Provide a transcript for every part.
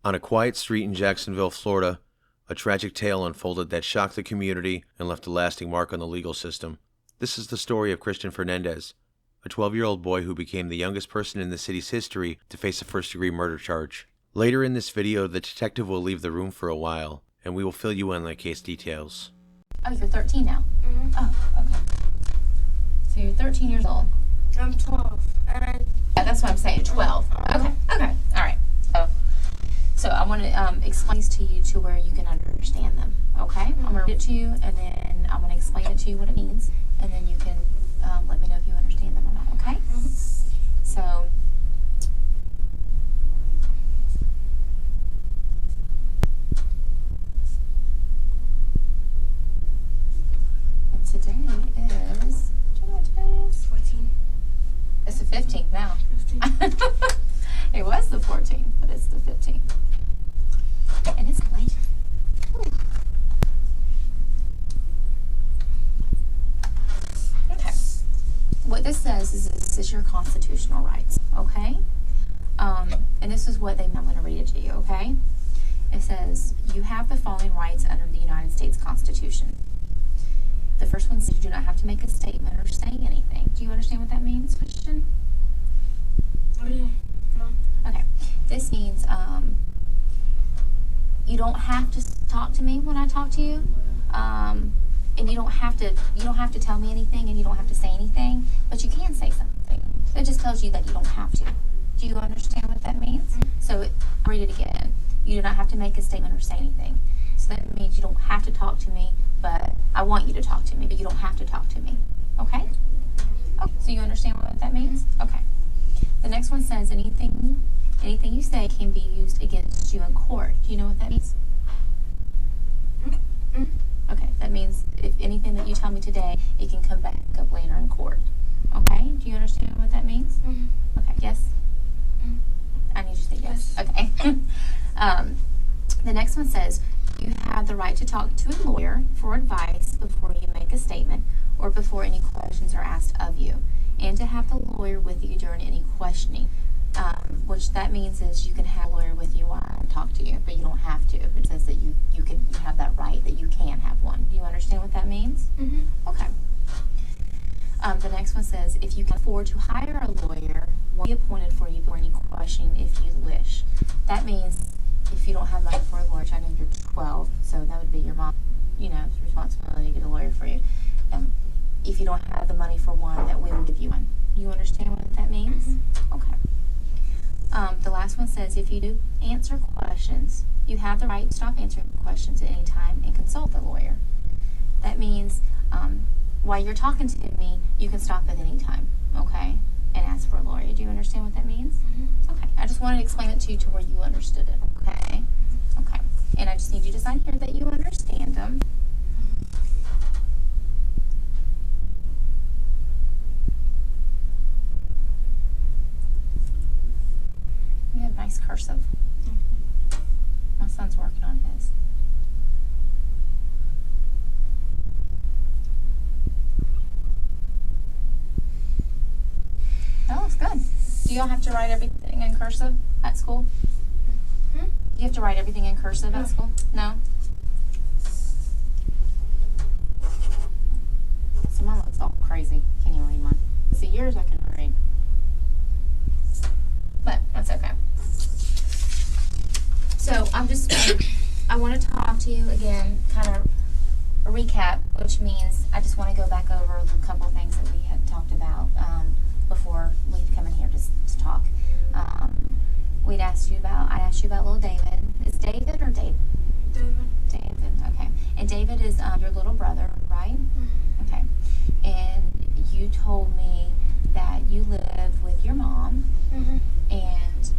On a quiet street in Jacksonville, Florida, a tragic tale unfolded that shocked the community and left a lasting mark on the legal system. This is the story of Cristian Fernandez, a 12-year-old boy who became the youngest person in the city's history to face a first-degree murder charge. Later in this video, the detective will leave the room for a while, and we will fill you in on the case details. Oh, you're 13 now? Mm-hmm. Oh, okay. So you're 13 years old. I'm 12. Yeah, that's what I'm saying, 12. Okay, all right. So I want to explain these to you to where you can understand them, okay? I'm going to read it to you, and then I'm going to explain it to you what it means, and then you can let me know if you understand them or not, okay? So, and today is, do you know what today is? 14. It's the 15th now. 15. It was the 14th, but it's the 15th. And it's late. Okay. What this says is this is your constitutional rights, okay? And this is what I'm going to read it to you, okay? It says, you have the following rights under the United States Constitution. The first one says you do not have to make a statement or say anything. Do you understand what that means, Christian? Oh, yeah. No. Okay. This means you don't have to talk to me when I talk to you, and you don't have to tell me anything, and you don't have to say anything, but you can say something. It just tells you that you don't have to. Do you understand what that means? So I'll read it again. You do not have to make a statement or say anything. So that means you don't have to talk to me, but I want you to talk to me, but you don't have to talk to me. Okay? Okay. So you understand what that means? Okay. The next one says anything you say can be used against you in court. Do you know what that means? Okay, that means if anything that you tell me today, it can come back up later in court. Okay, do you understand what that means? Okay, yes? I need you to say yes. Okay. The next one says you have the right to talk to a lawyer for advice before you make a statement or before any questions are asked of you, and to have the lawyer with you during any questioning. Which that means is you can have a lawyer with you while I talk to you, but you don't have to. It says that you have that right, that you can have one. Do you understand what that means? Okay. The next one says if you can afford to hire a lawyer, one will be appointed for you for any questioning if you wish. That means if you don't have money for a lawyer, which I know you're 12, so that would be your mom, responsibility to get a lawyer for you. If you don't have the money for one, that we will give you one. You understand what that means? Okay. The last one says if you do answer questions, you have the right to stop answering questions at any time and consult the lawyer. That means while you're talking to me, you can stop at any time, okay, and ask for a lawyer. Do you understand what that means? Okay. I just wanted to explain it to you to where you understood it, okay? Okay. And I just need you to sign here that you understand them. You have nice cursive. My son's working on his. That looks good. Do y'all have to write everything in cursive at school? Do you have to write everything in cursive at school? No? So mine looks all crazy. Can you read mine? See, yours I can read. But that's okay. So I want to talk to you again, kind of a recap, which means I just want to go back over a couple of things that we had talked about before we'd come in here to talk. I asked you about little David. Is David or David? David, okay. And David is your little brother, right? Okay. And you told me that you live with your mom and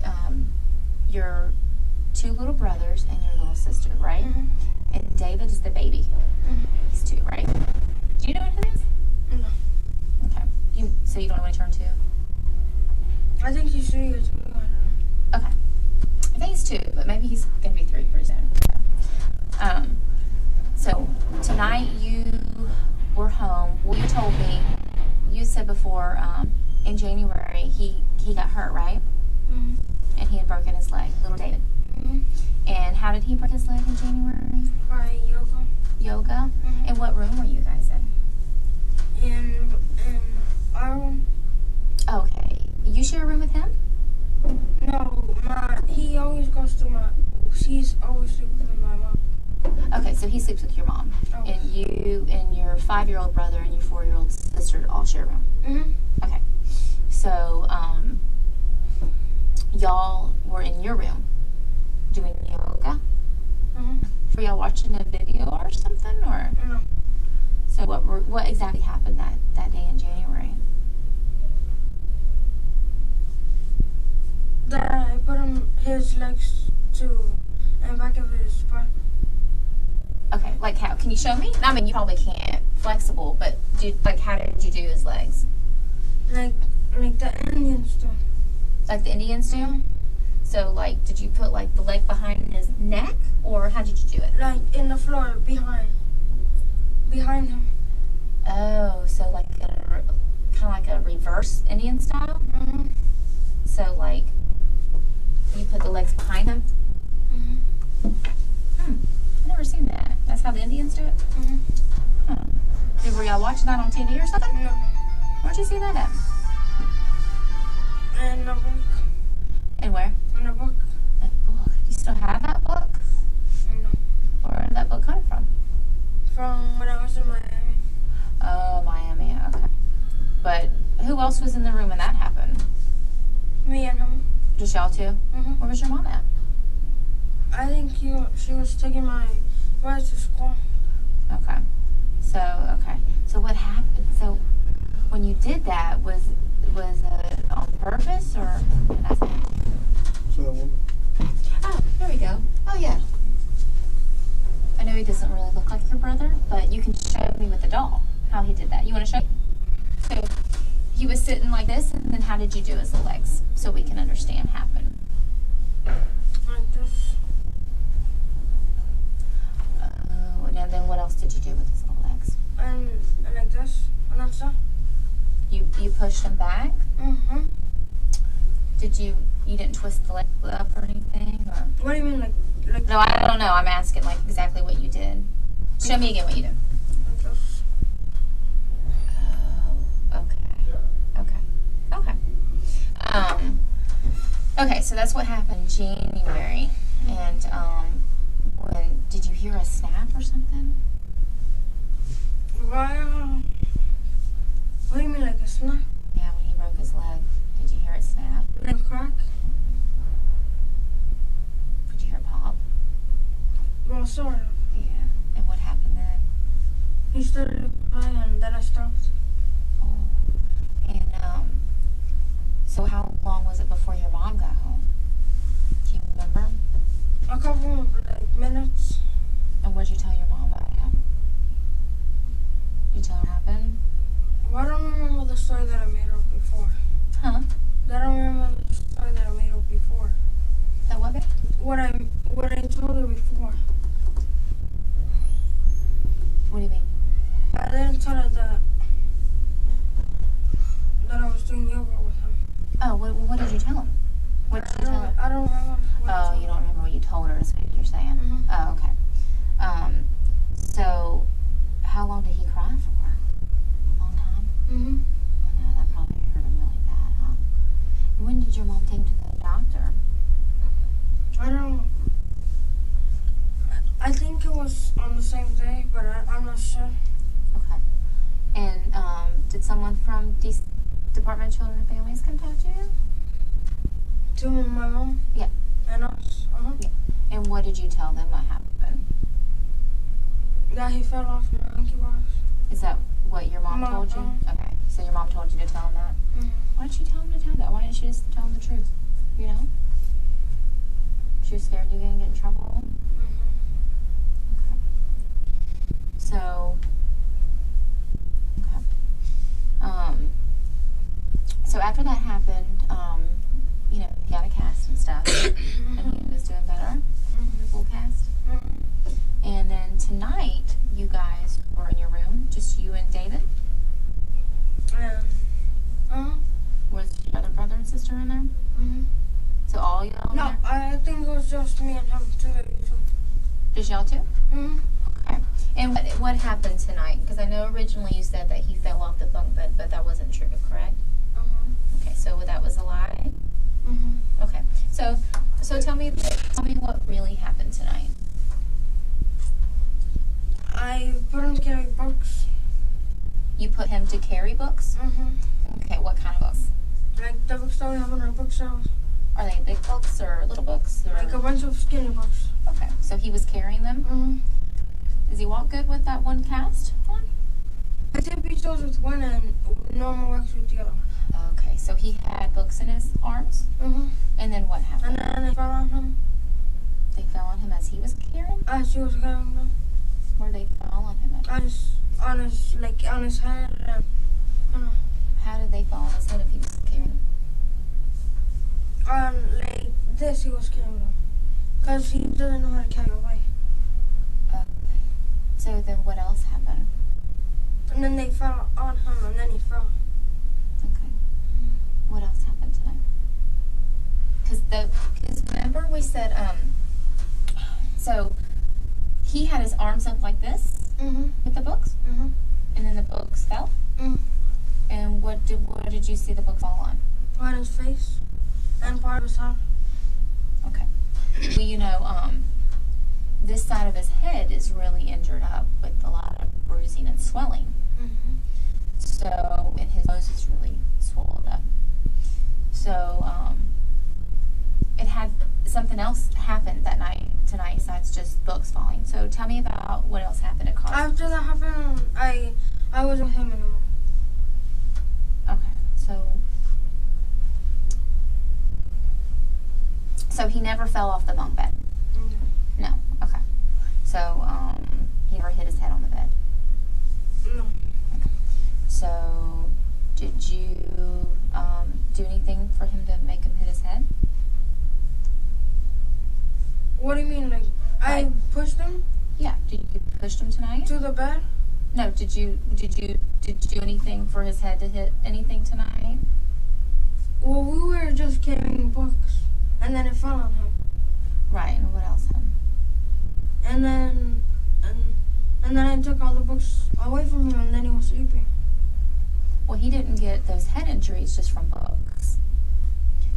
your two little brothers and your little sister, right? And David is the baby. He's 2, right? Do you know what it is? No. Okay. So you don't know when he turned 2? I think he's 3 or 2. I don't know. Okay. I think he's 2, but maybe he's going to be 3 pretty soon. So tonight you were home. Well, you told me, you said before, in January he got hurt, right? And he had broken his leg, little David. how did he break his leg in January? By yoga. Yoga? Mhm. And what room were you guys in? In our room. Okay. You share a room with him? No, he always goes to she's always sleeping with my mom. Okay, so he sleeps with your mom. Oh. And you and your 5-year-old brother and your 4-year-old sister all share a room. Mm-hmm. Okay. So, y'all were in your room doing yoga? Mm-hmm. Were y'all watching a video or something? Or No. so what exactly happened that day in January? That I put his legs in back of his butt. Okay, like how? Can you show me? I mean, you probably can't. Flexible, but how did you do his legs? Like the Indians do. Like the Indians do? Mhm. So, like, did you put, like, the leg behind his neck? Or how did you do it? Like in the floor behind him. Oh, so like kind of like a reverse Indian style? Mm-hmm. So, like, you put the legs behind him? Mm-hmm. I've never seen that. That's how the Indians do it? Mm-hmm. Huh. Were y'all watching that on TV or something? No. Where'd you see that at? In a book. And where? In a book. A book. Do you still have that book? No. Where did that book come from? From when I was in Miami. Oh, Miami. Okay. But who else was in the room when that happened? Me and him. Just y'all two? Mm-hmm. Where was your mom at? I think she was taking my brother to school. Okay. So what happened? So when you did that, was it on purpose or? Oh, there we go. Oh yeah. I know he doesn't really look like your brother, but you can show me with the doll how he did that. You want to show me? So he was sitting like this, and then how did you do his legs so we can understand happen? Like this. Oh, and then what else did you do with his little legs? And like this. And that's it. You pushed him back? Mm-hmm. Did you didn't twist the leg up or anything? Or? What do you mean like No, I don't know. I'm asking like exactly what you did. Show me again what you did. like this? Oh, okay. Okay, so that's what happened January. And when did you hear a snap or something? Why? What do you mean like a snap? Yeah, when he broke his leg. Did you hear it snap? Like crack? Did you hear it pop? Well, sort of. Yeah. And what happened then? He started crying and then I stopped. Oh. And so how long was it before your mom got home? Do you remember? A couple of minutes. And what did you tell your mom about him? You tell her what happened? Well, I don't remember the story that I made up before. Huh? I don't remember the story that I made up before. That what? Babe? What I told her before. What do you mean? I didn't tell her that I was doing yoga with him. Oh, what did you tell him? What did you tell her? I don't remember. What I Oh, told you don't her. remember what you told her is what you're saying? Mhm. Oh, okay. So how long did he cry for? A long time? Mm-hmm. I know, that probably hurt him really bad, huh? When did your mom take him to the doctor? I think it was on the same day, but I'm not sure. Okay. And did someone from Department of Children and Families come talk to you? To my mom? Yeah. And us? Uh-huh. Yeah. And what did you tell them what happened? That he fell off the monkey bars. Is that what your mom told you? Okay. So your mom told you to tell him that? Mm-hmm. Why didn't you tell him to tell that? Why didn't you just tell him the truth? You know? She was scared you were going to get in trouble? Mm-hmm. So, okay. So after that happened, you know, he had a cast and stuff, and he was doing better, the full cast. Mm-hmm. And then tonight, you guys were in your room, just you and David. Uh-huh. Was your other brother and sister in there? Mm-hmm. So all y'all in No, there? I think it was just me and him together. Just y'all two? Mm-hmm. Okay. And what happened tonight? Because I know originally you said that he fell off the bunk bed, but that wasn't true, correct? Okay, so that was a lie? Mm-hmm. Okay. So tell me what really happened tonight. I put him to carry books. You put him to carry books? Mm-hmm. Okay, what kind of books? Like the books that we have on our bookshelves. Are they big books or little books? Or... Like a bunch of skinny books. Okay, so he was carrying them? Mm-hmm. Does he walk good with that one cast on? I did beach those with one and normal works with the other. Okay, so he had books in his arms? Mm-hmm. And then what happened? And then they fell on him. They fell on him as he was carrying? As he was carrying them. Where they fell on him at? On his head and How did they fall on his head if he was carrying them? like this he was carrying them. Because he doesn't know how to carry away. Okay. So then what else happened? And then they fell on him and then he fell. Okay. What else happened tonight? Because remember we said, so he had his arms up like this Mm-hmm. with the books, Mm-hmm. and then the books fell. Mm-hmm. And what did you see the book fall on? Part of his face and part of his head. Okay. Well, you know, this side of his head is really injured up with a lot of bruising and swelling. Mm-hmm. So, and his nose is really swollen up. So, it had something else happened that night tonight besides just books falling. So, tell me about what else happened at college. After that happened, I wasn't with him anymore. Okay. So he never fell off the bunk bed. Mm-hmm. No. Okay. So, he never hit his head on the bed. No. So, did you do anything for him to make him hit his head? What do you mean? Like I pushed him Yeah. Did you push him tonight? to the bed? No. Did you do anything for his head to hit anything tonight? Well, we were just carrying books, and then it fell on him. Right. And what else happened? And then I took all the books away from him, and then he was sleeping. Well, he didn't get those head injuries just from books.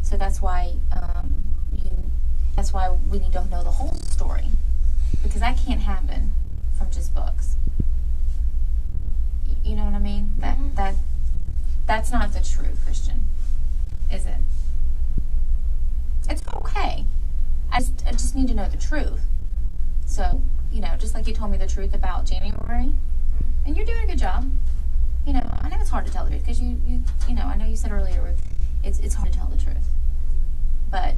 So that's why we need to know the whole story, because that can't happen from just books. You know what I mean? That's not the truth, Christian, is it? It's okay. I just need to know the truth. So, you know, just like you told me the truth about January, and you're doing a good job. You know, I know it's hard to tell the truth because you know, I know you said earlier it's hard to tell the truth. But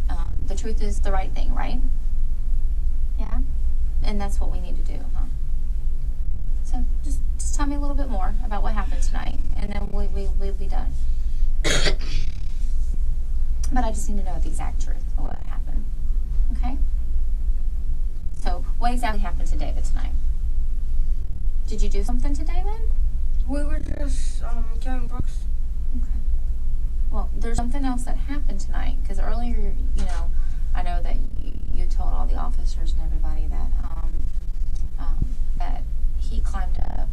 the truth is the right thing, right? Yeah? And that's what we need to do, huh? So just tell me a little bit more about what happened tonight, and then we'll be done. But I just need to know the exact truth of what happened. Okay? So what exactly happened to David tonight? Did you do something to David? We were just carrying books. Okay. Well, there's something else that happened tonight, because earlier, you know, I know that you told all the officers and everybody that that he climbed up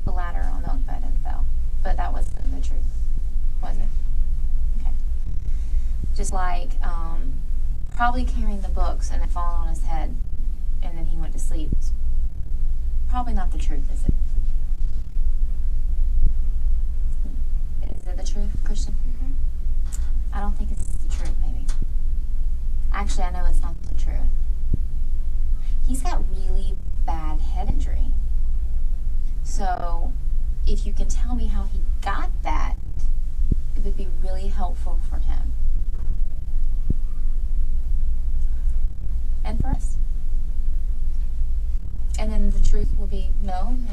the ladder on the bunk bed and fell, but that wasn't the truth, was it? Okay. Just like probably carrying the books and it falling on his head, and then he went to sleep. It's probably not the truth, is it? Is it the truth, Christian? Mm-hmm. I don't think it's the truth, baby. Actually, I know it's not the truth. He's got really bad head injury. So, if you can tell me how he got that, it would be really helpful for him. And for us. And then the truth will be known,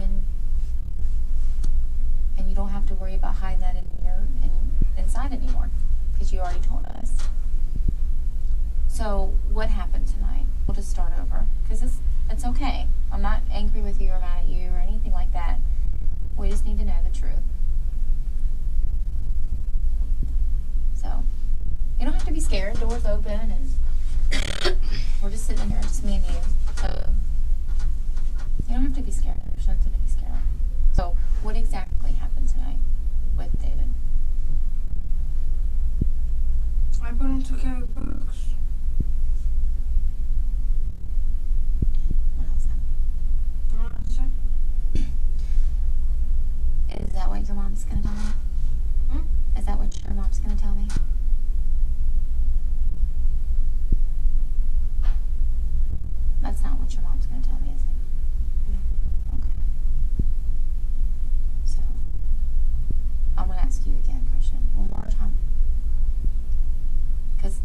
and you don't have to worry about hiding that inside anymore, because you already told us. So what happened tonight? We'll just start over, because it's okay. I'm not angry with you or mad at you or anything like that. We just need to know the truth. So you don't have to be scared. Door's open, and we're just sitting here, just me and you. So you don't have to be scared. There's nothing to be scared of. So what exactly happened tonight with David? I put him to carry books. What else happened? You know what I said? Is that what your mom's gonna tell me? Is that what your mom's gonna tell me? That's not what your mom's gonna tell me, is it? No. Okay. So, I'm gonna ask you again, Christian, one more time. Because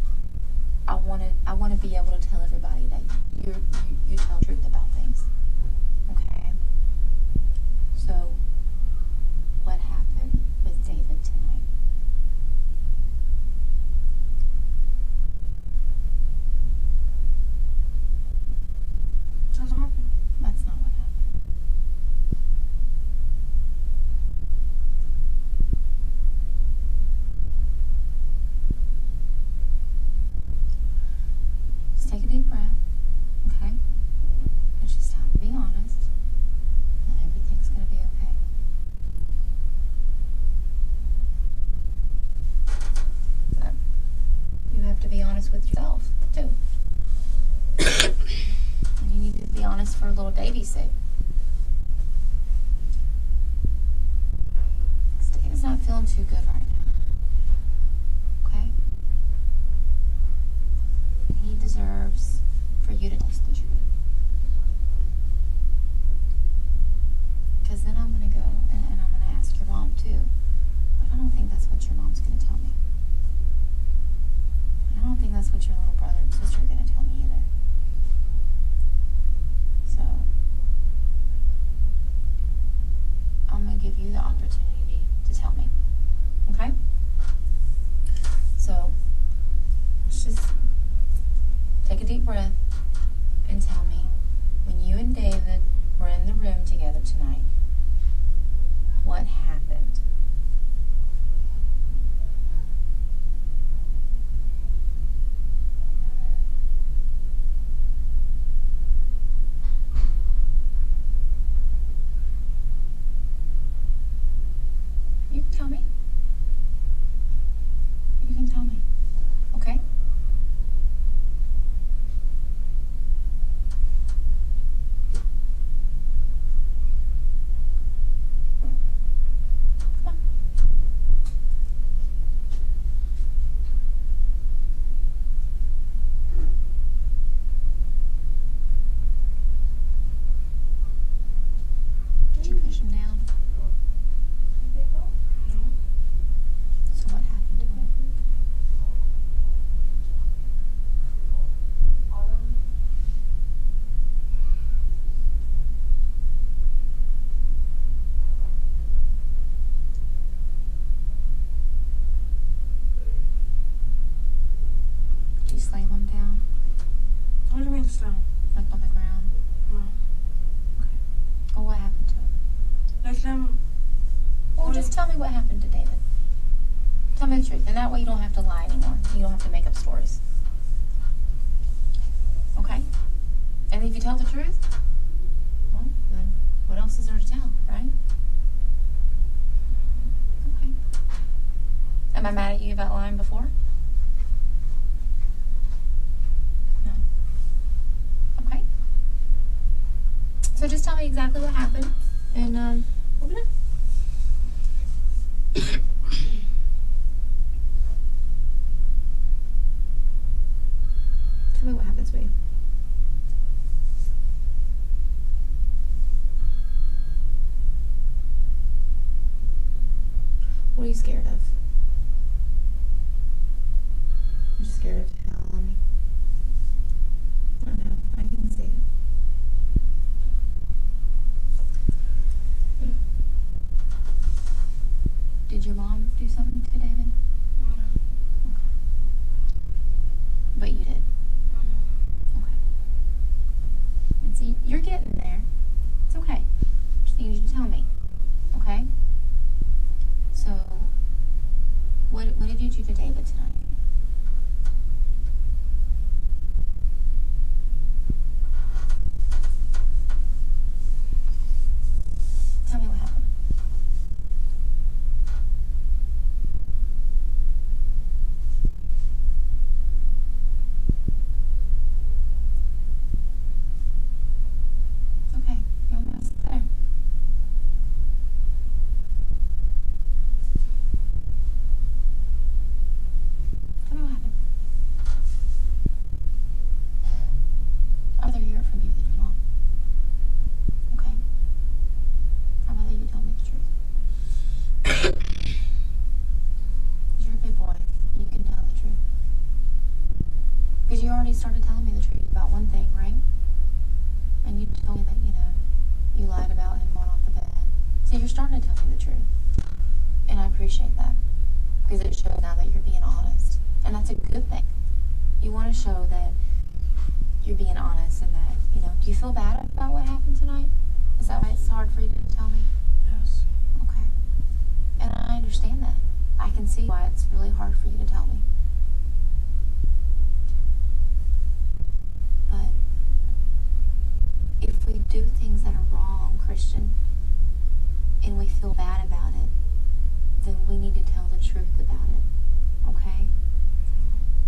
I wanna be able to tell everybody that you tell the truth about things. Okay? So, what happened with David tonight? Doesn't happen. That's not what happened. Just take a deep breath, okay? It's just time to be honest, and everything's gonna be okay. But you have to be honest with yourself, too. And you need to be honest for little Davy's sake. 'Cause David's not feeling too good right now. Okay? And he deserves for you to tell us the truth. Because then I'm going to go and I'm going to ask your mom too. But I don't think that's what your mom's going to tell me. And I don't think that's what your little brother and sister are going to tell me either. So, I'm going to give you the opportunity to tell me. Okay? So, let's just take a deep breath and tell me, when you and David were in the room together tonight, what happened? You can tell me. You can tell me. Okay? Come on. Did you push him down? So what happened to him? Did you slam him down? What do you mean stone? Like on the ground? No. Okay. Well, what happened to him? Like them. Well, just tell me what happened to David. Tell me the truth. And that way you don't have to lie anymore. You don't have to make up stories. Okay? And if you tell the truth, well, then what else is there to tell, right? Okay. Am I mad at you about lying before? No. Okay. So just tell me exactly what happened, and we'll be done. Tell me what happened, sweetie. What are you scared of? You're scared of telling me. I know, I can see it. Did your mom do something to David? No. Okay. But you did. Mhm. Okay. started telling me the truth about one thing, right? And you told me that, you lied about him going off the bed. So you're starting to tell me the truth. And I appreciate that. Because it shows now that you're being honest. And that's a good thing. You want to show that you're being honest and that, do you feel bad about what happened tonight? Is that why it's hard for you to tell me? Yes. Okay. And I understand that. I can see why it's really hard for you to tell me. But if we do things that are wrong, Christian, and we feel bad about it, then we need to tell the truth about it. Okay?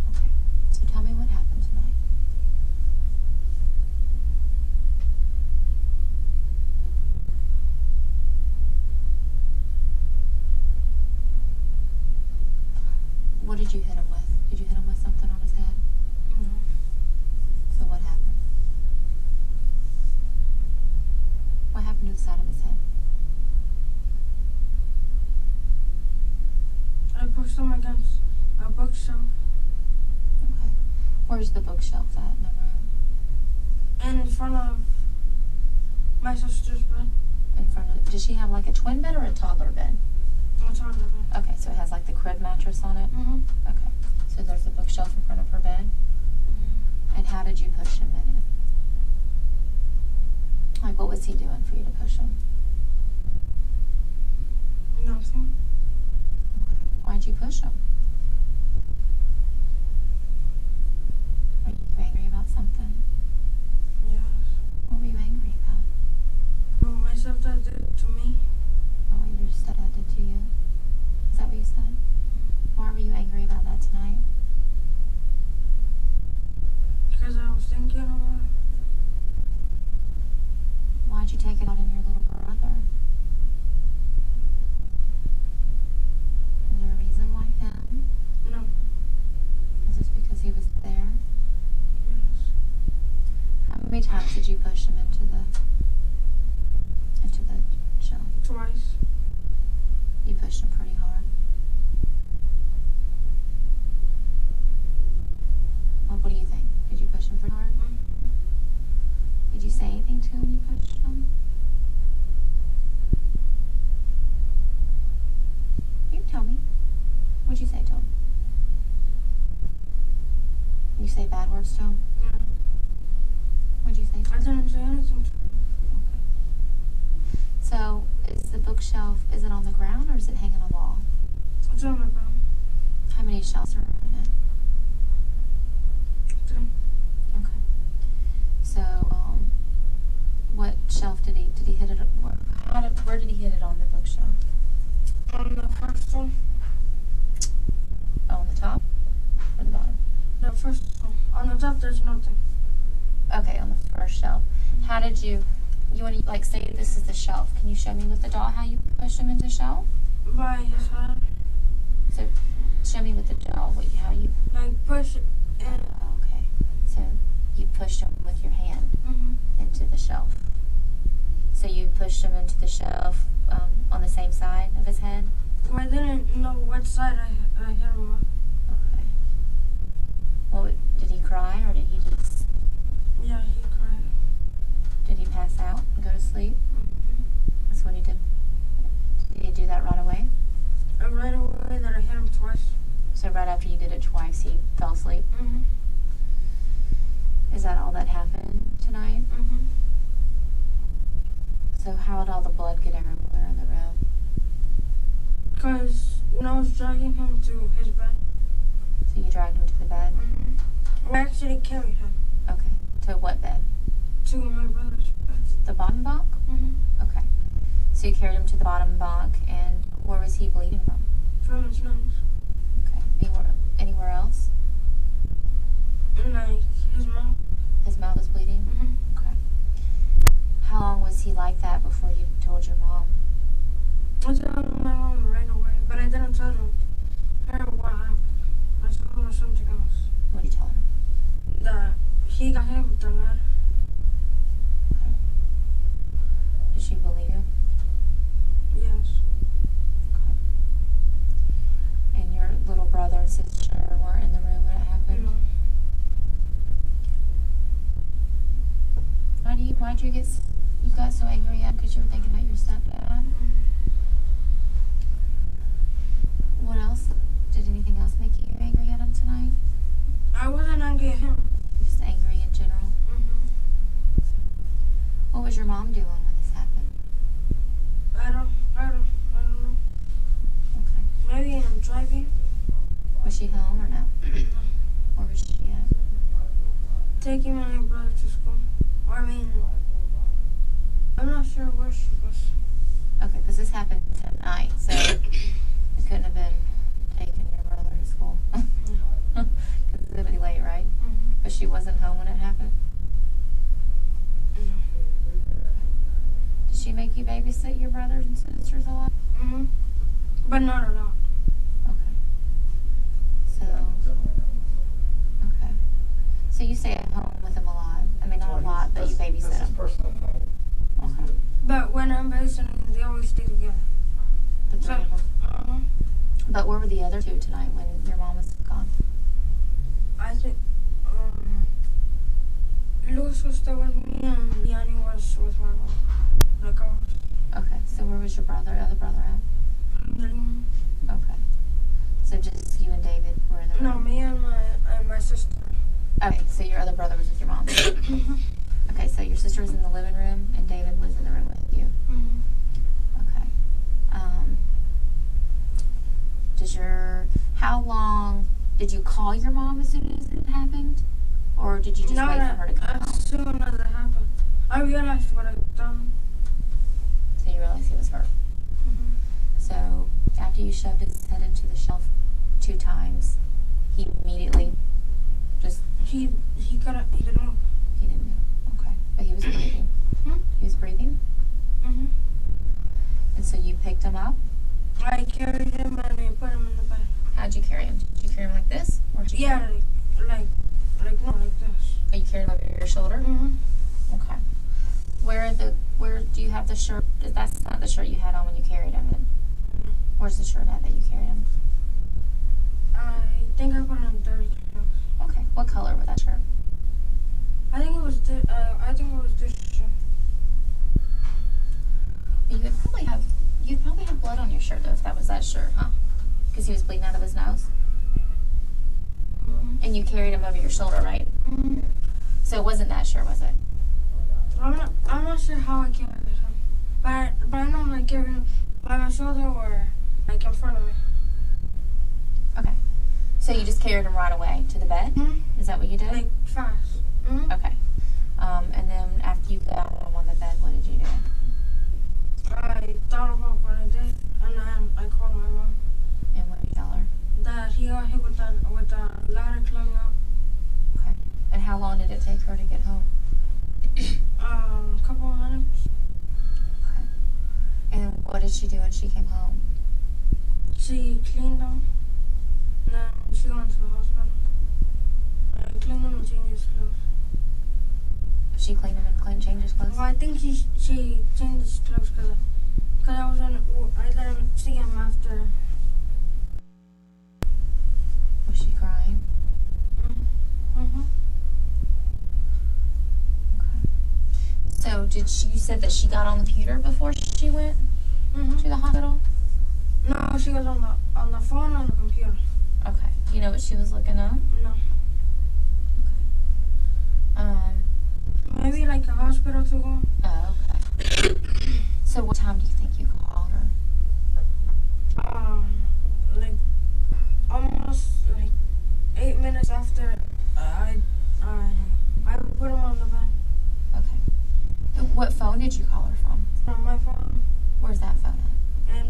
Okay. So tell me what happened tonight. What did you hit him with? Did you hit him with something on his head? No. So what happened? What happened to the side of his head? I pushed him against a bookshelf. Okay. Where's the bookshelf at in the room? In front of my sister's bed. In front of, does she have like a twin bed or a toddler bed? A toddler bed. Okay, so it has like the crib mattress on it? Mm-hmm. Okay. So there's a bookshelf in front of her bed? And how did you push him in it? Like, what was he doing for you to push him? Nothing. Why'd you push him? Are you angry about something? Yes. What were you angry about? No, my stepdad did it to me. Oh, your stepdad did to you? Is that what you said? Why were you angry about that tonight? Because I was thinking about it. Why'd you take it out on your little brother? Is there a reason why him? No. Is this because he was there? Yes. How many times did you push him into the shelf? Twice. You pushed him pretty hard. Well, what do you think? Did you push him pretty hard? Mm-hmm. Did you say anything to him when you pushed him? You tell me. What'd you say to him? You say bad words to him? Yeah. What'd you say to I him? didn't say anything to him. So, is the bookshelf, is it on the ground or is it hanging on the wall? It's on the ground. How many shelves are in it? 3. Okay. So, what shelf did he hit it? Where did he hit it on the bookshelf? On the first one. Oh, on the top or the bottom? The first one. On the top, there's nothing. Okay, on the first shelf. How did you want to, like, say this is the shelf. Can you show me with the doll how you push him into the shelf? By his head. So, show me with the doll how you... Like, push it and... okay. So, you pushed him with your hand Mm-hmm. into the shelf. So, you pushed him into the shelf on the same side of his head? Well, I didn't know what side I hit him with. Okay. Well, did he cry or did he just... Yeah, he cried. Did he pass out and go to sleep? Mm-hmm. That's what he did. Did he do that right away? Right away that I hit him twice. So right after you did it twice, he fell asleep? Mm-hmm. Is that all that happened tonight? Mm-hmm. So how did all the blood get everywhere in the room? Because when I was dragging him to his bed. So you dragged him to the bed? Mm-hmm. I actually carried him. Okay. To what bed? To my brother's bed. The bottom bunk? Mm-hmm. Okay. So you carried him to the bottom bunk, and where was he bleeding from? From his nose. Okay. Anywhere else? Like his mouth. His mouth was bleeding? Mm-hmm. Okay. How long was he like that before you told your mom? I told my mom right away, but I didn't tell her what happened. I told her something else. What did you tell her? That he got hit with the lead. Okay. Did she believe you? Yes. Okay. And your little brother and sister weren't in the room when it happened? No. How'd you you got so angry at because you were thinking about your stepdad? What else? Did anything else make you angry at him tonight? I wasn't angry at him. Just angry in general? What was your mom doing when this happened? I don't know. Okay. Maybe I'm driving. Was she home or no? Where was she at? Taking my brother to school. I mean, I'm not sure where she was. Okay, because this happened tonight, so it couldn't have been taking your brother to school. Because it's going to be late, right? But she wasn't home when it happened? Did she make you babysit your brothers and sisters a lot? But not a lot. Okay. So you stay at home with them a lot. I mean, not a lot, but you babysit them. Okay. But when I'm babysitting, they always stay together. The three of them. But where were the other two tonight when your mom was gone? I think Louis was still with me and Yanni was with my mom. Like I was. Okay, so where was your other brother at? In the room. Okay. So just you and David were in the room? No, me and my sister. Okay, so your other brother was with your mom. Okay, so your sister was in the living room and David was in the room with you. Okay. How long did you call your mom as soon as it happened? Or did you just wait for her to come home? As soon as it happened, I realized what I'd done. So you realized he was hurt. So after you shoved his head into the shelf 2 times, he immediately just... He didn't move. He didn't move. Okay. But he was breathing. He was breathing? And so you picked him up? I carried him and I put him in the bed. How'd you carry him? Did you carry him like this? Or did you Yeah, carry him? like this. Oh, you carried him over your shoulder? Okay. Where do you have the shirt? That's not the shirt you had on when you carried him. Then. Where's the shirt at that you carried him? I think I put it in dirty clothes. Okay. What color was that shirt? I think it was this shirt. You'd probably have blood on your shirt though if that was that shirt, huh? Because he was bleeding out of his nose. And you carried him over your shoulder, right? So it wasn't that shirt, was it? I'm not sure how I carried him, but I know I carried him by my shoulder or like in front of me. Okay. So you just carried him right away to the bed? Is that what you did? Like fast. Okay. And then after you got him on the bed, what did you do? I thought about what I did, and then I called my mom. And what did you tell her? That he got hit with the ladder climbing up. Okay. And how long did it take her to get home? A couple of minutes. Okay. And what did she do when she came home? She cleaned him, and then she went to the hospital. I cleaned him and changed his clothes. She cleaned him and changed his clothes? Well, I think she changed his clothes because I didn't see him after. Was she crying? Okay. So you said that she got on the computer before she went to the hospital? No, she was on the phone on the computer. Okay. You know what she was looking up? No. Okay. Maybe like a hospital to go. Oh, okay. So what time do you think you called her? Like almost like 8 minutes after I put him on the bed. Okay. What phone did you call her from? On my phone. Where's that phone at? In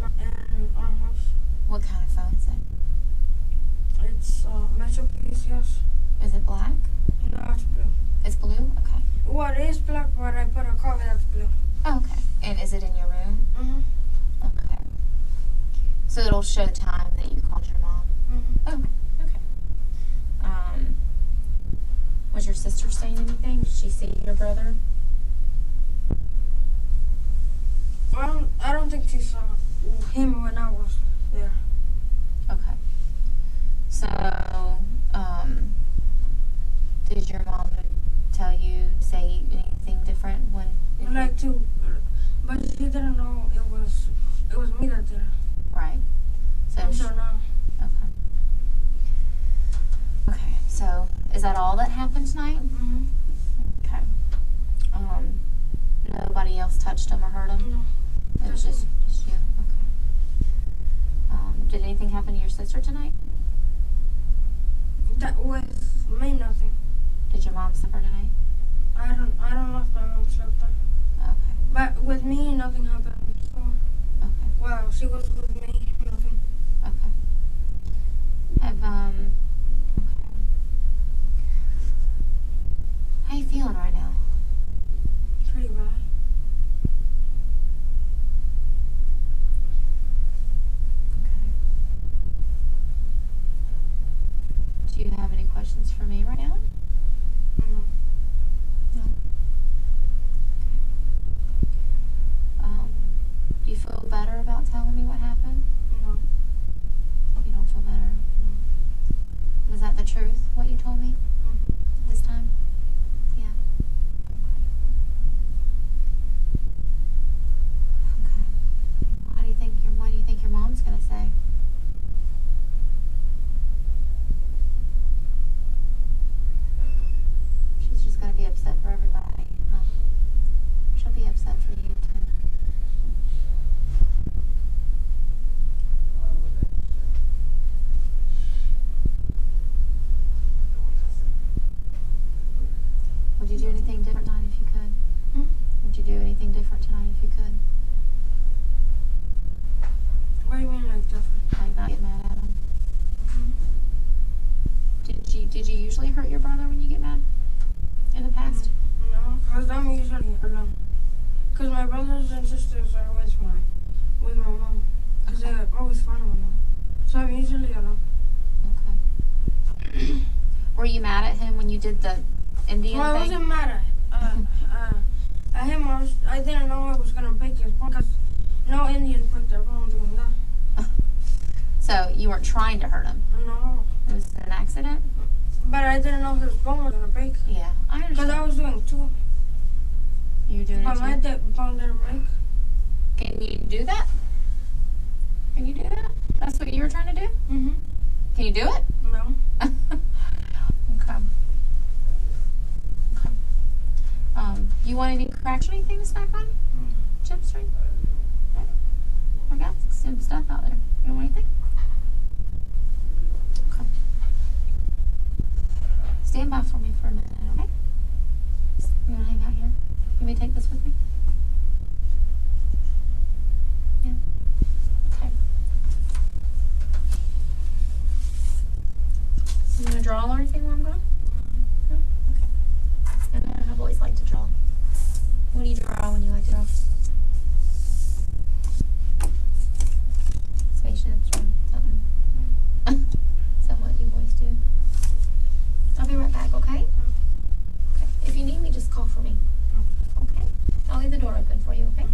our house. What kind of phone is it? It's Metro PCS. Is it black? No, it's blue. It's blue? Okay. Well, it is black, but I put a cover that's blue. Oh, okay. And is it in your room? Okay. So it'll show the time that you called your mom? Oh, okay. Was your sister saying anything? Did she see your brother? Well, I don't think she saw him when I was there. Okay. So, did your mom say anything different when Is that all that happened tonight? Mm-hmm. Okay. Nobody else touched him or hurt him? No. It was just you? Okay. Did anything happen to your sister tonight? That was me nothing. Did your mom suffer tonight? I don't know if my mom slept there. Okay. But with me, nothing happened. So, Okay. while she was with me, nothing. Okay. Okay. How you feeling right now? Pretty bad. Okay. Do you have any questions for me right now? No. No. Okay. Do you feel better about telling me what happened? No. You don't feel better? Was that the truth, what you told me this time? Yeah. Okay. What do you think your mom's gonna say? She's just gonna be upset for everybody, huh? She'll be upset for you too. Would you do anything different tonight if you could? Would you do anything different tonight if you could? What do you mean, like different? Like not get mad at him? Mm-hmm. Did you usually hurt your brother when you get mad in the past? No, because I'm usually alone. Because my brothers and sisters are always fine with my mom. Because they're always fine with my mom. So I'm usually alone. Okay. Were you mad at him when you did the Indian Well, I thing? wasn't mad at him. I didn't know I was going to break his bone because no Indians break their bone doing that. So you weren't trying to hurt him? No. It was an accident? But I didn't know his bone was going to break. Yeah, I Because I understand. was doing two. You were doing But my it too? bone didn't break. Can you do that? Can you do that? That's what you were trying to do? Mm-hmm. Can you do it? No. Okay. Okay. You want any cracks or anything to snack on? Chips or anything? I got some stuff out there. You want anything? Okay. Stand by for me for a minute, okay? You want to hang out here? You want me to take this with me? Yeah. Okay. You want to draw or anything while I'm gone? No? Okay. I know how boys like to draw. What do you draw when you like to draw? Spaceships or something? Is that what you boys do? I'll be right back, okay? Okay. If you need me, just call for me. Okay? I'll leave the door open for you, okay?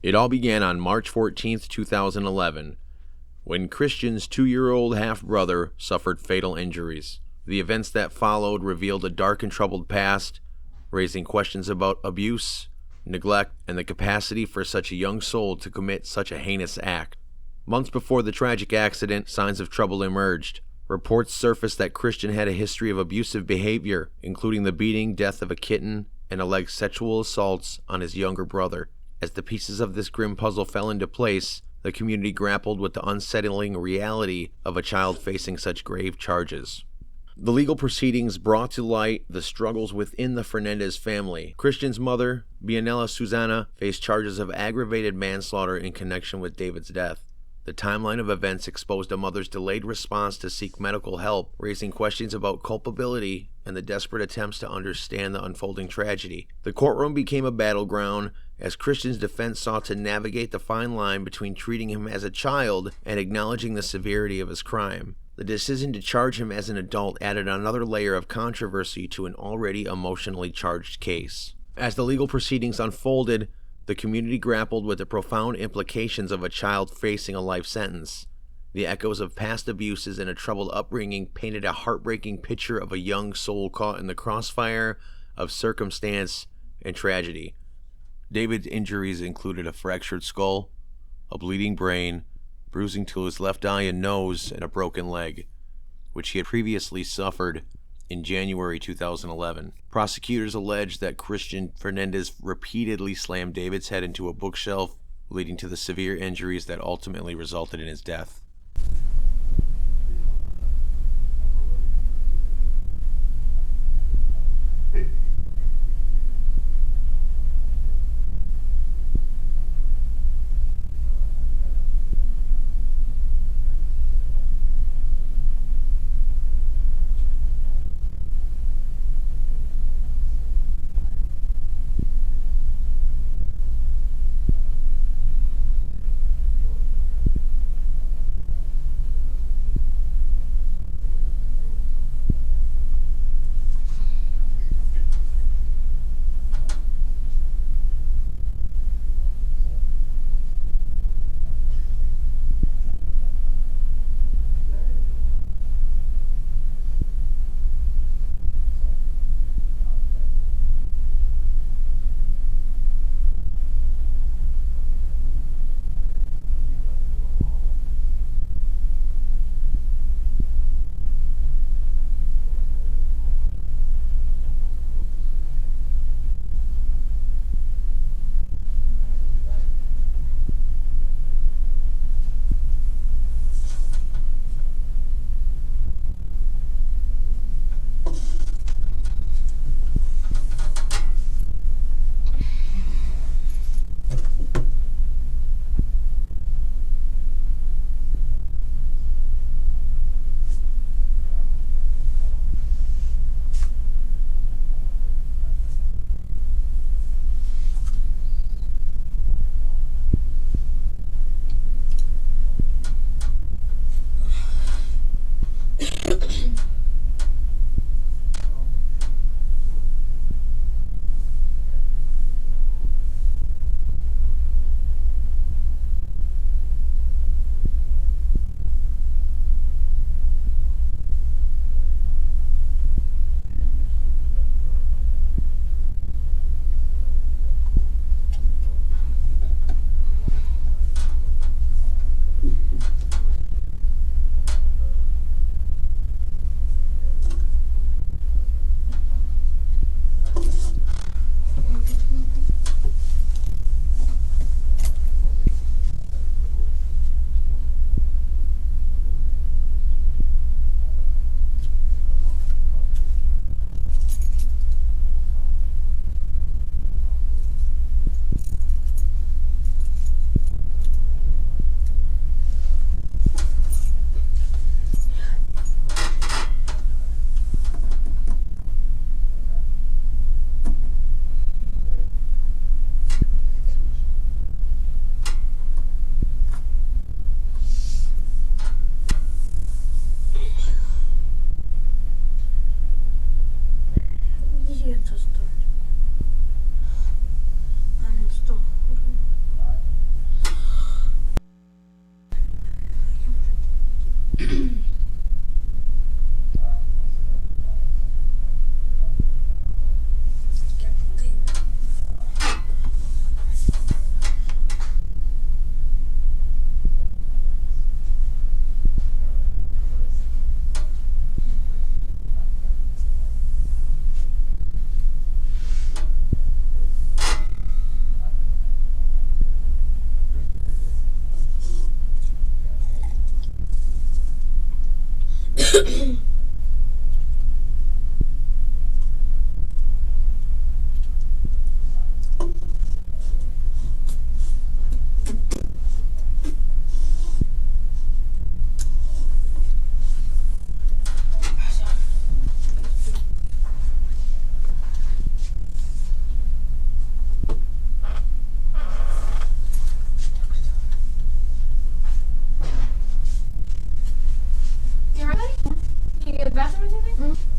It all began on March 14th, 2011, when Christian's 2-year-old half-brother suffered fatal injuries. The events that followed revealed a dark and troubled past, raising questions about abuse, neglect, and the capacity for such a young soul to commit such a heinous act. Months before the tragic accident, signs of trouble emerged. Reports surfaced that Christian had a history of abusive behavior, including the beating, death of a kitten, and alleged sexual assaults on his younger brother. As the pieces of this grim puzzle fell into place, the community grappled with the unsettling reality of a child facing such grave charges. The legal proceedings brought to light the struggles within the Fernandez family. Christian's mother, Bianella Susana, faced charges of aggravated manslaughter in connection with David's death. The timeline of events exposed a mother's delayed response to seek medical help, raising questions about culpability and the desperate attempts to understand the unfolding tragedy. The courtroom became a battleground as Christian's defense sought to navigate the fine line between treating him as a child and acknowledging the severity of his crime. The decision to charge him as an adult added another layer of controversy to an already emotionally charged case. As the legal proceedings unfolded, the community grappled with the profound implications of a child facing a life sentence. The echoes of past abuses and a troubled upbringing painted a heartbreaking picture of a young soul caught in the crossfire of circumstance and tragedy. David's injuries included a fractured skull, a bleeding brain, bruising to his left eye and nose, and a broken leg. which he had previously suffered in January 2011. Prosecutors alleged that Cristian Fernandez repeatedly slammed David's head into a bookshelf, leading to the severe injuries that ultimately resulted in his death.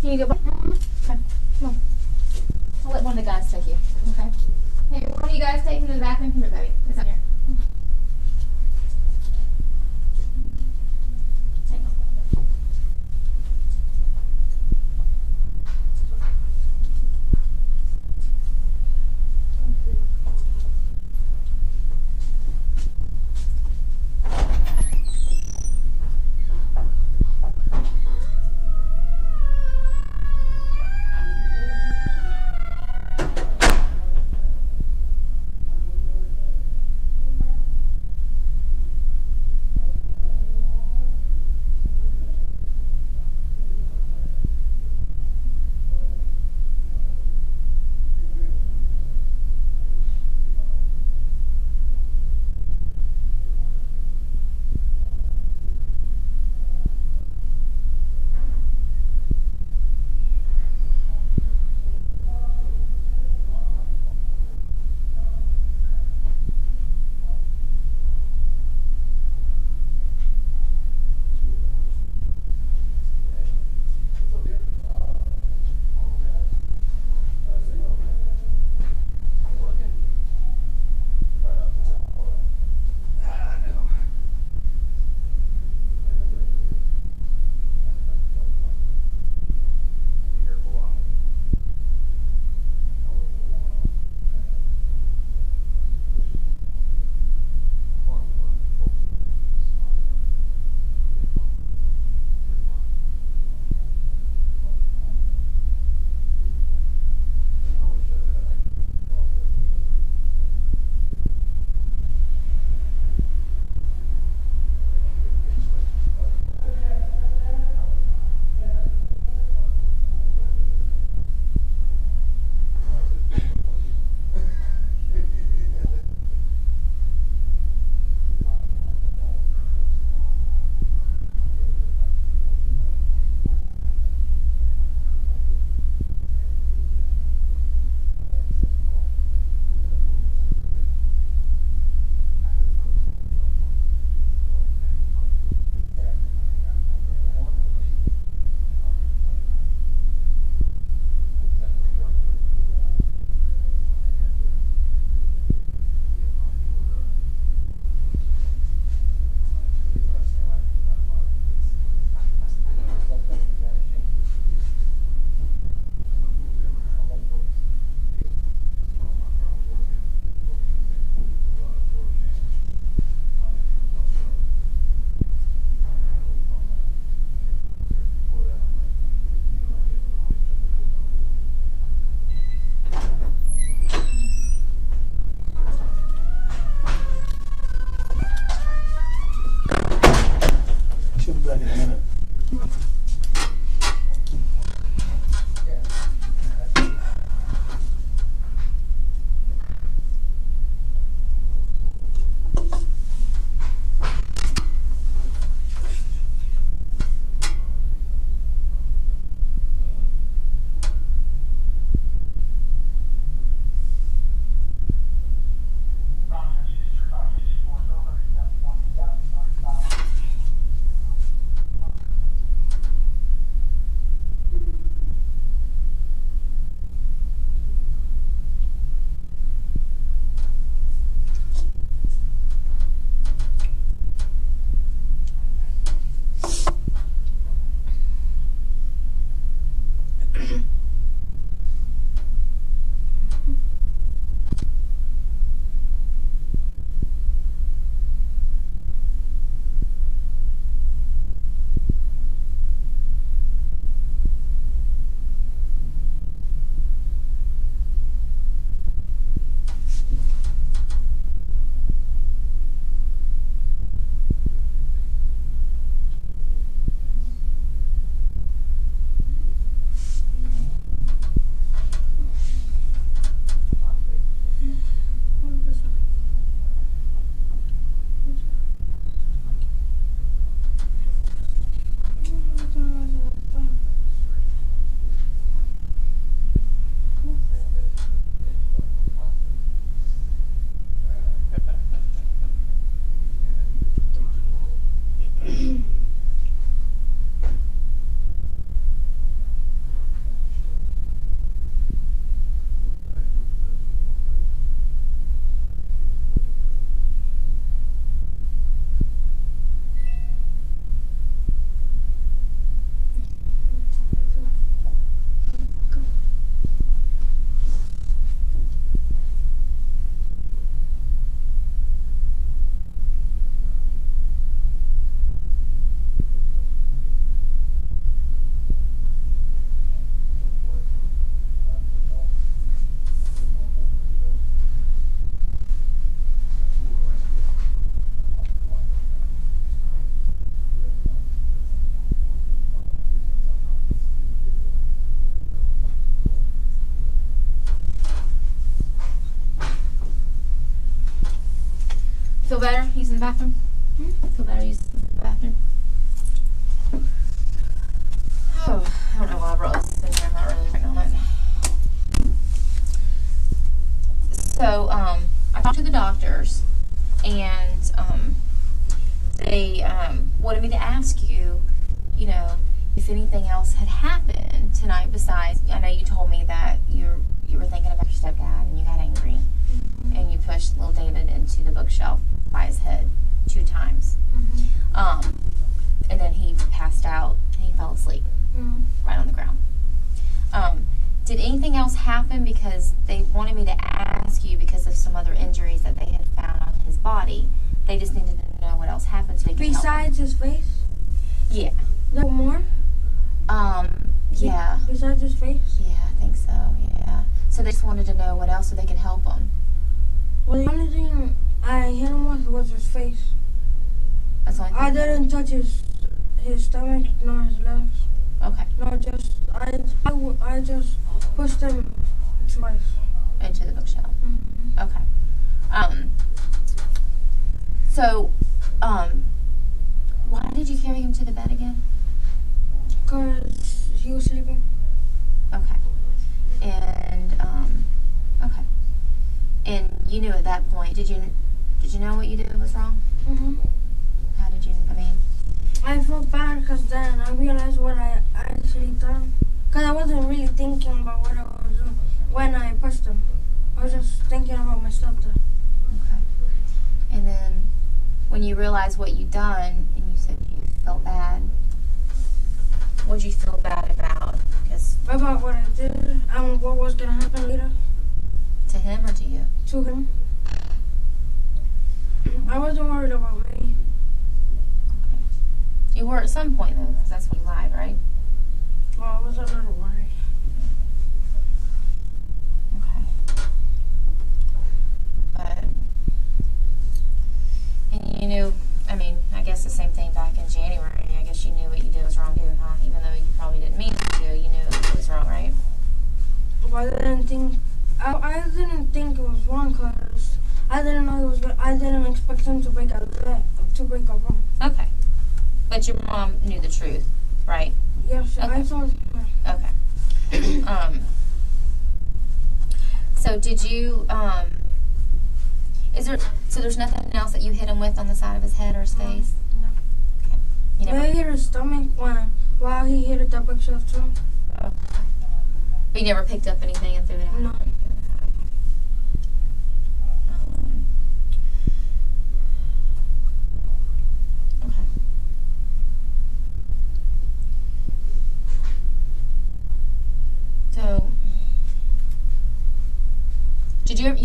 Can you go back? Okay, come on. I'll let one of the guys take you. Okay. Hey, one of you guys take me to the bathroom. Come here, baby. It's up here. Hang on. bathroom? Feel better using the bathroom? Oh, I don't know why I brought this in here. I'm not really writing on it. So, I talked to the doctors, and they wanted me to ask you, you know, if anything else had happened tonight besides, I know you told me that you were thinking about your stepdad and you got angry and you pushed little David into the bookshelf by his head 2 times. And then he passed out and he fell asleep right on the ground. Did anything else happen? Because they wanted me to ask you because of some other injuries that they had found on his body. They just needed to know what else happened so they could help him. Besides his face? Yeah. No more? Yeah. Besides his face? Yeah, I think so, yeah. So they just wanted to know what else so they could help him. Well, the only thing I hit him with was his face. That's the only I thing. didn't touch his stomach nor his legs. Okay. No, just I just pushed him twice. Into the bookshelf. Okay. So, why did you carry him to the bed again? Because he was sleeping. Okay. And, okay. And you knew at that point, did you know what you did was wrong? How did you, I felt bad because then I realized what I actually done. Because I wasn't really thinking about what I was doing when I pushed him. I was just thinking about my stepdad. okay. And then when you realized what you'd done and you said you felt bad, what did you feel bad about? Because About what I did and what was going to happen later to him or to you? to him. I wasn't worried about me. Okay. You were at some point though, because that's when you lied, right? Well, I was a little worried. Okay. But, and you knew, I guess the same thing back in January. I guess you knew what you did was wrong too, huh? Even though you probably didn't mean to, you knew it was wrong, right? Well, I didn't think it was wrong because I didn't know it was good. I didn't expect him to break a bone. Okay. But your mom knew the truth, right? Yes, Okay. I told her. Okay. So did you, so there's nothing else that you hit him with on the side of his head or his face? No. Okay. You never, I hit his stomach while he hit the bookshelf too. but you never picked up anything and threw it out? No. Okay. So, did you ever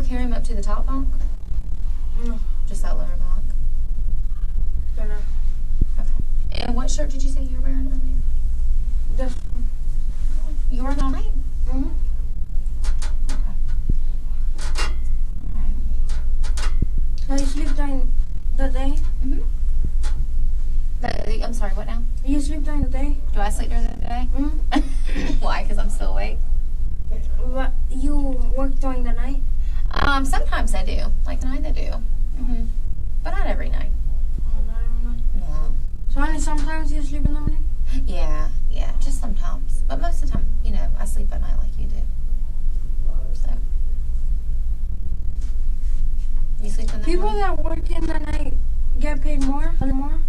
carry him up to the top bunk? No. Just that lower bunk? No. Okay. And what shirt did you say you were wearing earlier? This. You were all night? Mm-hmm. Okay. So you sleep during the day? Mm-hmm. I'm sorry, what now? You sleep during the day? Do I sleep during the day? Mm-hmm. Why? Because I'm still awake? But you work during the night? Sometimes I do. Like tonight I do. Mm-hmm. But not every night. Oh, no, I don't know. No. So only sometimes you sleep in the morning? Yeah, just sometimes. But most of the time, I sleep at night like you do. So. You sleep in the People morning? that work in the night get paid more? A little more?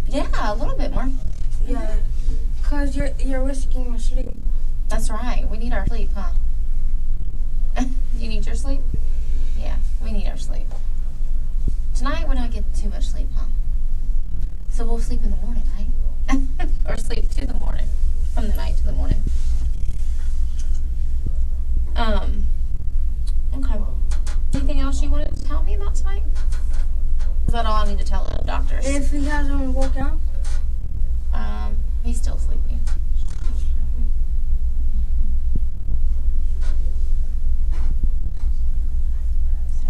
Yeah, a little bit more. Yeah. Because you're risking your sleep. That's right. We need our sleep, huh? You need your sleep? Yeah, we need our sleep. Tonight we're not getting too much sleep, huh? So we'll sleep in the morning, right? Or sleep to the morning. From the night to the morning. Okay. Anything else you wanted to tell me about tonight? Is that all I need to tell the doctors? If he hasn't woken up? He's still sleeping.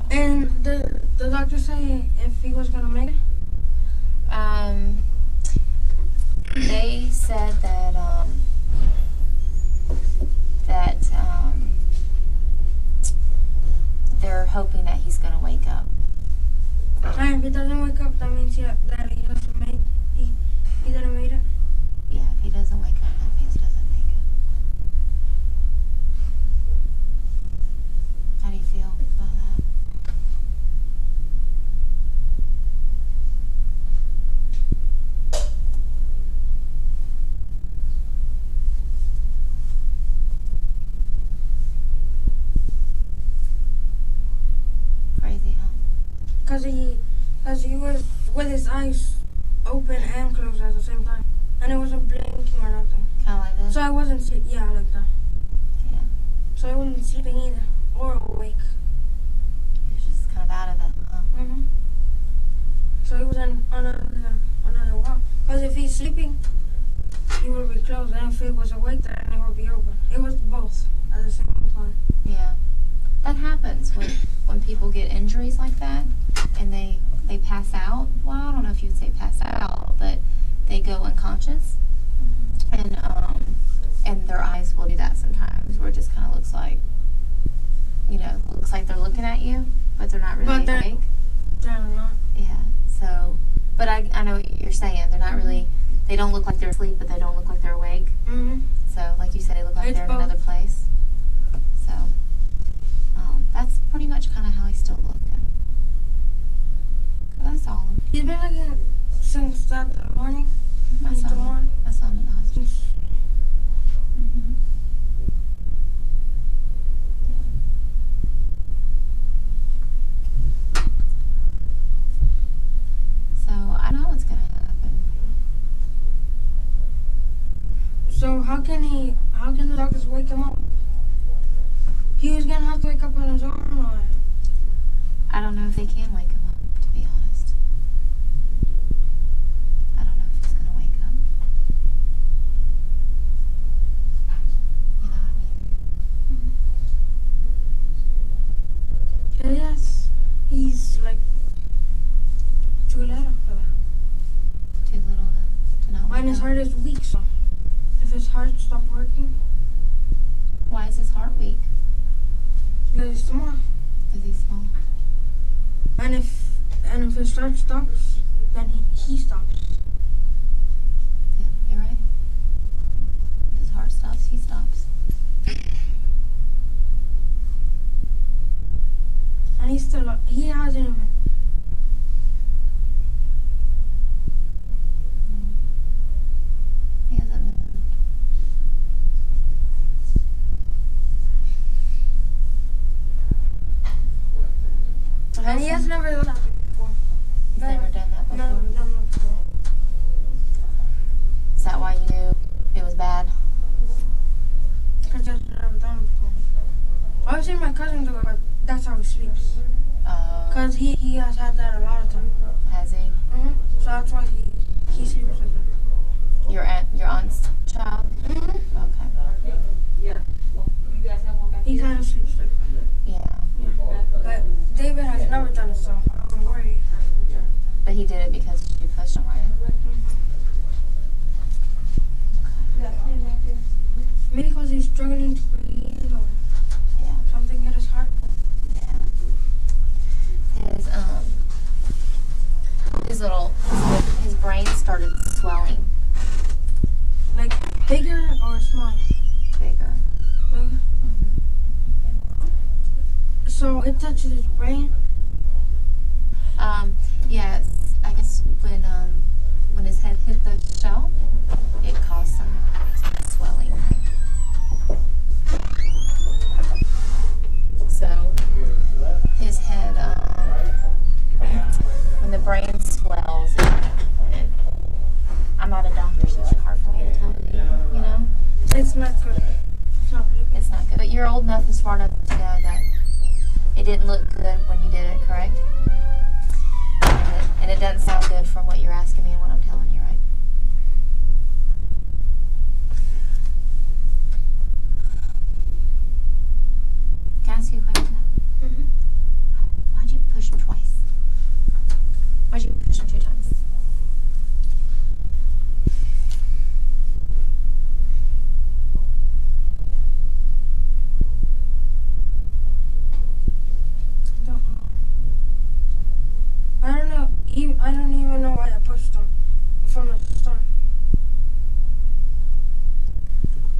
And the doctor say if he was gonna make it? They said that they're hoping that he's gonna wake that he hasn't made, he didn't make it. Yeah, if he doesn't wake up, that means he doesn't make it. How do you feel about that? Crazy, huh? Cause he was with his eyes open and closed at the same time, and it wasn't blinking or nothing. Kind of like this? So I wasn't like that. Yeah. So I wasn't sleeping either or awake. He was just kind of out of it, huh? Mhm. So he was on another walk. Cause if he's sleeping, he would be closed, and if he was awake, then it would be open. It was both at the same time. Yeah. That happens when people get injuries like that and they pass out. Well, I don't know if you'd say pass out, but they go unconscious. And their eyes will do that sometimes, where it just kind of looks like they're looking at you, but they're not really awake. They're not. Yeah. So, but I know what you're saying. They're not really. They don't look like they're asleep, but they don't look like they're awake. Mhm. So, like you said, they look like It's they're in both. another place. So, that's pretty much kind of how he's still looking. That's all. He's been like it since that morning. I Since saw the him. morning. I saw him in the hospital. Mm-hmm. So I know what's gonna happen. So how can the doctors wake him up? He was gonna have to wake up on his own, or I don't know if they can wake him up, to be honest. I don't know if he's gonna wake up. You know what I mean? yes, he's like too little for that. Too little to not wake And his up. heart is weak, so if his heart stopped working, Why is his heart weak? because he's small. Because he's small. And if his heart stops, then he stops. Yeah, you're right. If his heart stops, he stops. And he hasn't even. He hasn't moved. And he has never done that before. He's never done that before. Never done that before. Is that why you knew it was bad? Because I've never done it before. I've seen my cousin do it, but that's how he sleeps. Because he has had that a lot of times. Has he? So that's why he sleeps like that. Your aunt's child? Okay. He kind of sleeps like that. Yeah. But David has never done it, so I'm worried. But he did it because you pushed him, right? Maybe because he's struggling to breathe or Yeah. something hit his heart. Yeah. His brain started swelling Like bigger or smaller? bigger. Bigger. So it touches his brain. Yes, I guess when his head hit the shell, it caused some swelling. So his head, when the brain swells, I'm not a doctor, so it's hard for me to tell you, you know? It's not good. It's not really good. It's not good. But you're old enough and smart enough to know that it didn't look good when you did it, correct? And it doesn't sound good from what you're asking me and what I'm telling you, right? Can I ask you a question? Mhm. Why'd you push him twice? Why'd you push him 2 times? from the start.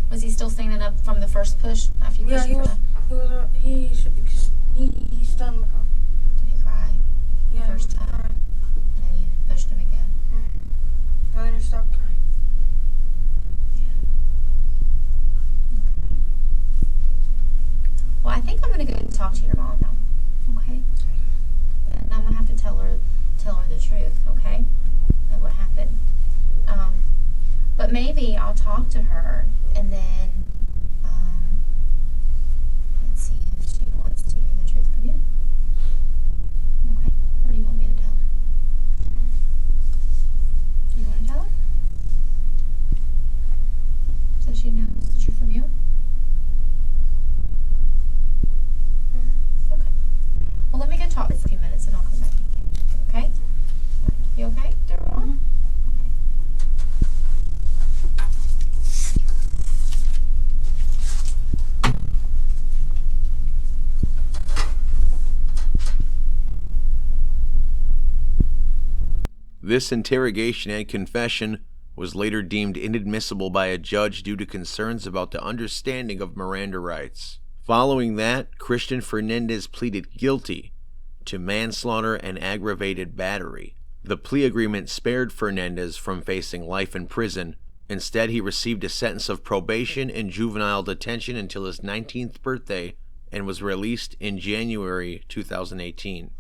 Was he still standing up from the first push after you Yeah, pushed he him? was. He stand back up. Did he cry Yeah, the first he was time? crying. And then you pushed him again? And then he stopped crying. Well, I think I'm going to go and talk to your mom now, okay? And I'm going to have to tell her the truth, okay? Of what happened. But maybe I'll talk to her and then let's see if she wants to hear the truth from you. Okay? Or do you want me to tell her? You want to tell her? So she knows the truth from you? Okay. Well, let me go talk for a few minutes and I'll come back. Okay? You okay? Okay. This interrogation and confession was later deemed inadmissible by a judge due to concerns about the understanding of Miranda rights. Following that, Cristian Fernandez pleaded guilty to manslaughter and aggravated battery. The plea agreement spared Fernandez from facing life in prison. Instead, he received a sentence of probation and juvenile detention until his 19th birthday and was released in January 2018.